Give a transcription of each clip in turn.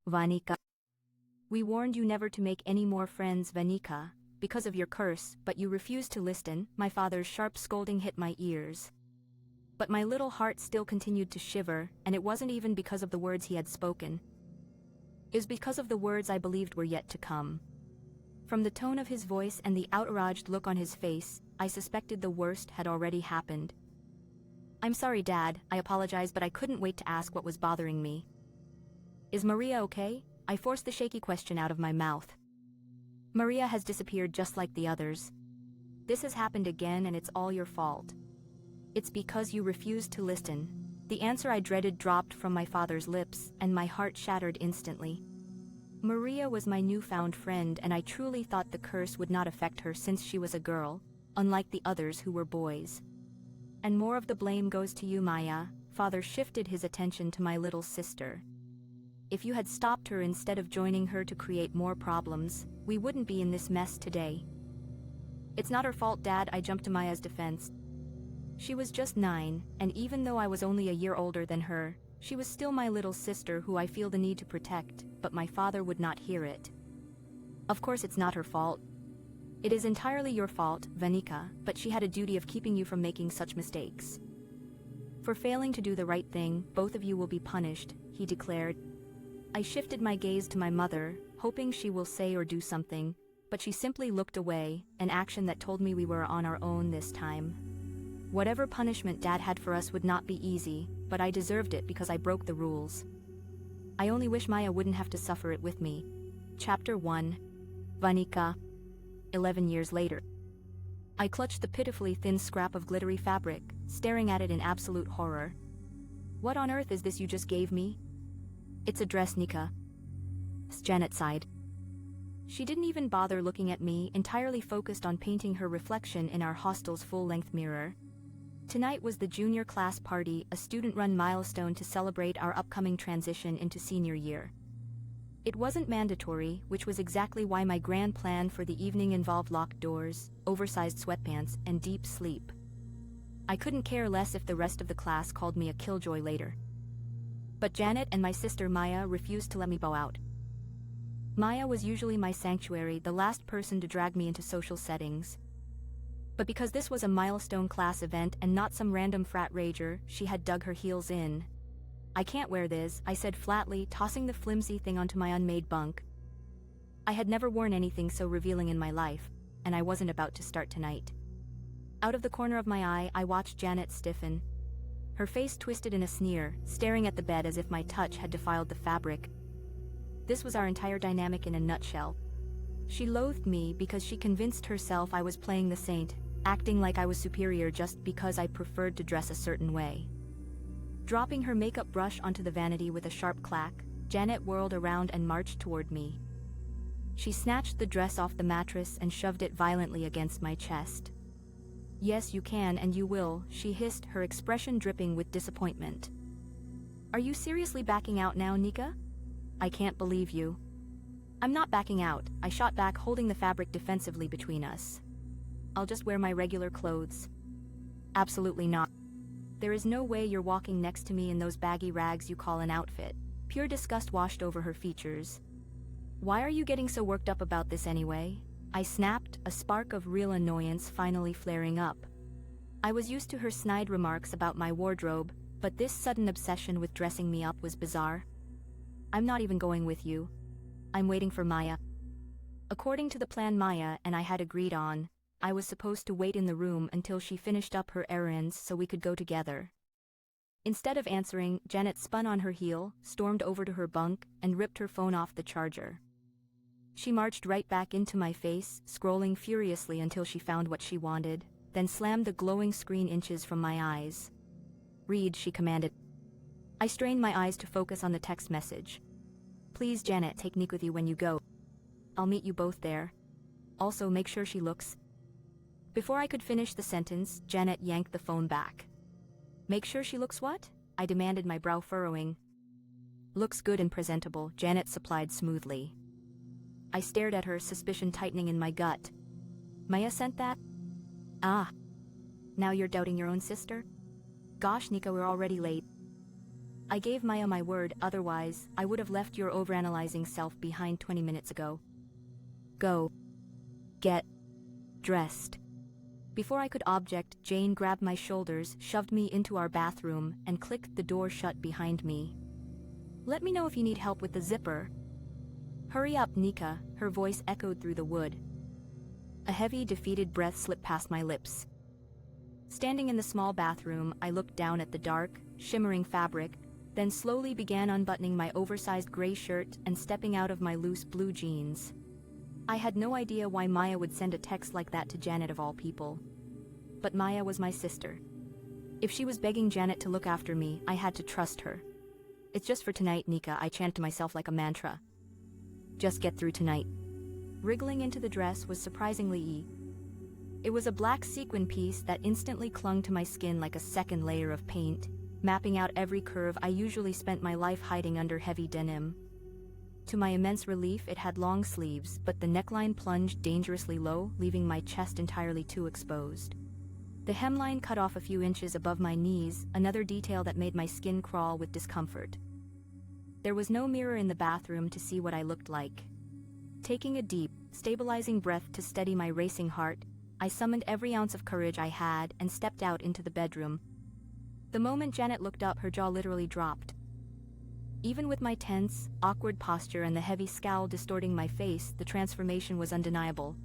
Vanika. We warned you never to make any more friends, Vanika, because of your curse, but you refused to listen. My father's sharp scolding hit my ears. But my little heart still continued to shiver, and it wasn't even because of the words he had spoken. It was because of the words I believed were yet to come. From the tone of his voice and the outraged look on his face, I suspected the worst had already happened. "I'm sorry, Dad," I apologized, but I couldn't wait to ask what was bothering me. "Is Maria okay?" I forced the shaky question out of my mouth. "Maria has disappeared just like the others. This has happened again and it's all your fault. It's because you refused to listen." The answer I dreaded dropped from my father's lips, and my heart shattered instantly. Maria was my newfound friend, and I truly thought the curse would not affect her since she was a girl, unlike the others who were boys. "And more of the blame goes to you, Maya." Father shifted his attention to my little sister. "If you had stopped her instead of joining her to create more problems, we wouldn't be in this mess today." "It's not her fault, Dad," I jumped to Maya's defense. "She was just 9, and even though I was only a year older than her, she was still my little sister who I feel the need to protect," but my father would not hear it. "Of course it's not her fault. It is entirely your fault, Vanika, but she had a duty of keeping you from making such mistakes. For failing to do the right thing, both of you will be punished," he declared. I shifted my gaze to my mother, hoping she will say or do something, but she simply looked away, an action that told me we were on our own this time. Whatever punishment Dad had for us would not be easy, but I deserved it because I broke the rules. I only wish Maya wouldn't have to suffer it with me. Chapter 1. Vanika. 11 years later. I clutched the pitifully thin scrap of glittery fabric, staring at it in absolute horror. "What on earth is this you just gave me?" "It's a dress, Nika." Janet sighed. She didn't even bother looking at me, entirely focused on painting her reflection in our hostel's full-length mirror. Tonight was the junior class party, a student-run milestone to celebrate our upcoming transition into senior year. It wasn't mandatory, which was exactly why my grand plan for the evening involved locked doors, oversized sweatpants, and deep sleep. I couldn't care less if the rest of the class called me a killjoy later. But Janet and my sister Maya refused to let me bow out. Maya was usually my sanctuary, the last person to drag me into social settings. But because this was a milestone class event and not some random frat rager, she had dug her heels in. "I can't wear this," I said flatly, tossing the flimsy thing onto my unmade bunk. I had never worn anything so revealing in my life, and I wasn't about to start tonight. Out of the corner of my eye, I watched Janet stiffen. Her face twisted in a sneer, staring at the bed as if my touch had defiled the fabric. This was our entire dynamic in a nutshell. She loathed me because she convinced herself I was playing the saint, acting like I was superior just because I preferred to dress a certain way. Dropping her makeup brush onto the vanity with a sharp clack, Janet whirled around and marched toward me. She snatched the dress off the mattress and shoved it violently against my chest. "Yes, you can and you will," she hissed, her expression dripping with disappointment. "Are you seriously backing out now, Nika? I can't believe you." "I'm not backing out," I shot back, holding the fabric defensively between us. "I'll just wear my regular clothes." "Absolutely not. There is no way you're walking next to me in those baggy rags you call an outfit." Pure disgust washed over her features. "Why are you getting so worked up about this anyway?" I snapped, a spark of real annoyance finally flaring up. I was used to her snide remarks about my wardrobe, but this sudden obsession with dressing me up was bizarre. "I'm not even going with you. I'm waiting for Maya." According to the plan Maya and I had agreed on, I was supposed to wait in the room until she finished up her errands so we could go together. Instead of answering, Janet spun on her heel, stormed over to her bunk, and ripped her phone off the charger. She marched right back into my face, scrolling furiously until she found what she wanted, then slammed the glowing screen inches from my eyes. "Read," she commanded. I strained my eyes to focus on the text message. "Please, Janet, take Nick with you when you go. I'll meet you both there. Also, make sure she looks..." Before I could finish the sentence, Janet yanked the phone back. "Make sure she looks what?" I demanded, my brow furrowing. "Looks good and presentable," Janet supplied smoothly. I stared at her, suspicion tightening in my gut. "Maya sent that? Ah. Now you're doubting your own sister? Gosh, Nika, we're already late." I gave Maya my word, otherwise, I would have left your overanalyzing self behind 20 minutes ago. Go. Get dressed. Before I could object, Jane grabbed my shoulders, shoved me into our bathroom, and clicked the door shut behind me. Let me know if you need help with the zipper. Hurry up, Nika, her voice echoed through the wood. A heavy, defeated breath slipped past my lips. Standing in the small bathroom, I looked down at the dark, shimmering fabric, then slowly began unbuttoning my oversized gray shirt and stepping out of my loose blue jeans. I had no idea why Maya would send a text like that to Janet of all people. But Maya was my sister. If she was begging Janet to look after me, I had to trust her. It's just for tonight, Nika, I chanted to myself like a mantra. Just get through tonight. Wriggling into the dress was surprisingly easy. It was a black sequin piece that instantly clung to my skin like a second layer of paint, mapping out every curve I usually spent my life hiding under heavy denim. To my immense relief, it had long sleeves, but the neckline plunged dangerously low, leaving my chest entirely too exposed. The hemline cut off a few inches above my knees, another detail that made my skin crawl with discomfort. There was no mirror in the bathroom to see what I looked like. Taking a deep, stabilizing breath to steady my racing heart, I summoned every ounce of courage I had and stepped out into the bedroom. The moment Janet looked up, her jaw literally dropped. Even with my tense, awkward posture and the heavy scowl distorting my face, the transformation was undeniable.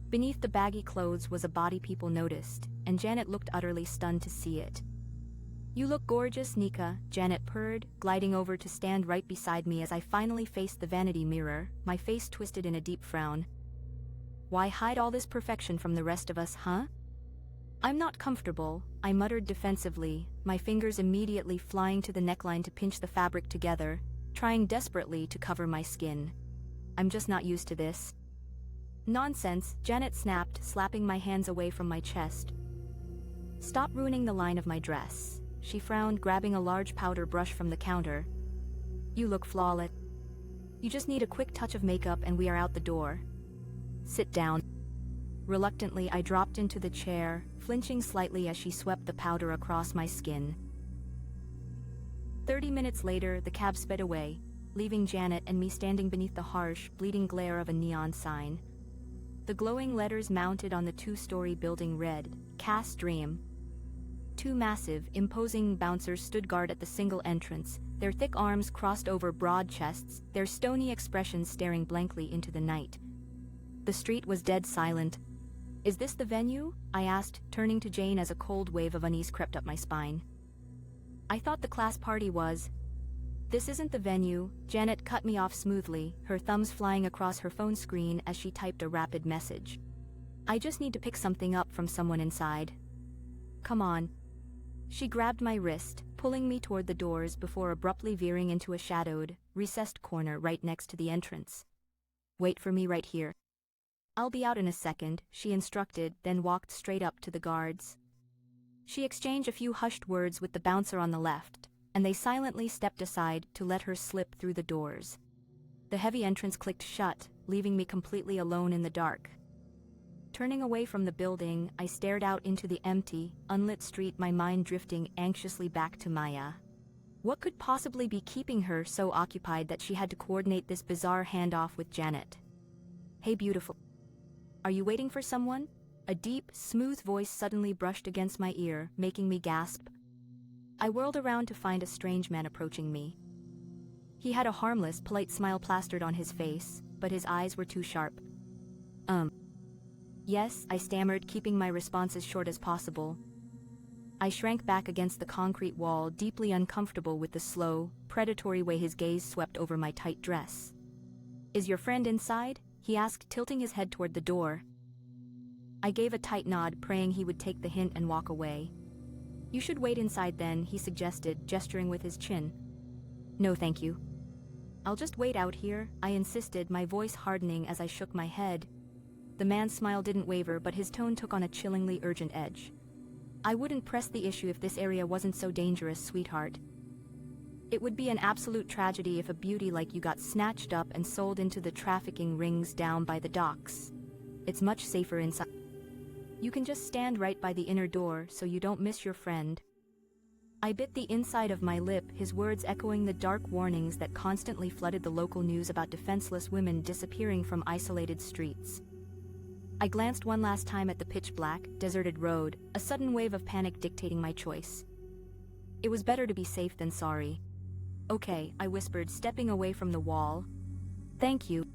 Beneath the baggy clothes was a body people noticed, and Janet looked utterly stunned to see it. You look gorgeous, Nika, Janet purred, gliding over to stand right beside me as I finally faced the vanity mirror, my face twisted in a deep frown. Why hide all this perfection from the rest of us, huh? I'm not comfortable, I muttered defensively, my fingers immediately flying to the neckline to pinch the fabric together, trying desperately to cover my skin. I'm just not used to this. Nonsense, Janet snapped, slapping my hands away from my chest. Stop ruining the line of my dress. She frowned, grabbing a large powder brush from the counter. You look flawless. You just need a quick touch of makeup and we are out the door. Sit down. Reluctantly, I dropped into the chair, flinching slightly as she swept the powder across my skin. 30 minutes later, the cab sped away, leaving Janet and me standing beneath the harsh, bleeding glare of a neon sign. The glowing letters mounted on the two-story building read, Cass Dream. Two massive, imposing bouncers stood guard at the single entrance, their thick arms crossed over broad chests, their stony expressions staring blankly into the night. The street was dead silent. Is this the venue? I asked, turning to Jane as a cold wave of unease crept up my spine. I thought the class party was. This isn't the venue, Janet cut me off smoothly, her thumbs flying across her phone screen as she typed a rapid message. I just need to pick something up from someone inside. Come on. She grabbed my wrist, pulling me toward the doors before abruptly veering into a shadowed, recessed corner right next to the entrance. Wait for me right here. I'll be out in a second, she instructed, then walked straight up to the guards. She exchanged a few hushed words with the bouncer on the left, and they silently stepped aside to let her slip through the doors. The heavy entrance clicked shut, leaving me completely alone in the dark. Turning away from the building, I stared out into the empty, unlit street, my mind drifting anxiously back to Maya. What could possibly be keeping her so occupied that she had to coordinate this bizarre handoff with Janet? Hey, beautiful. Are you waiting for someone? A deep, smooth voice suddenly brushed against my ear, making me gasp. I whirled around to find a strange man approaching me. He had a harmless, polite smile plastered on his face, but his eyes were too sharp. Yes, I stammered, keeping my response as short as possible. I shrank back against the concrete wall, deeply uncomfortable with the slow, predatory way his gaze swept over my tight dress. Is your friend inside? He asked, tilting his head toward the door. I gave a tight nod, praying he would take the hint and walk away. You should wait inside then, he suggested, gesturing with his chin. No thank you. I'll just wait out here, I insisted, my voice hardening as I shook my head. The man's smile didn't waver, but his tone took on a chillingly urgent edge. I wouldn't press the issue if this area wasn't so dangerous, sweetheart. It would be an absolute tragedy if a beauty like you got snatched up and sold into the trafficking rings down by the docks. It's much safer inside. You can just stand right by the inner door so you don't miss your friend. I bit the inside of my lip, his words echoing the dark warnings that constantly flooded the local news about defenseless women disappearing from isolated streets. I glanced one last time at the pitch-black, deserted road, a sudden wave of panic dictating my choice. It was better to be safe than sorry. "Okay," I whispered, stepping away from the wall. "Thank you."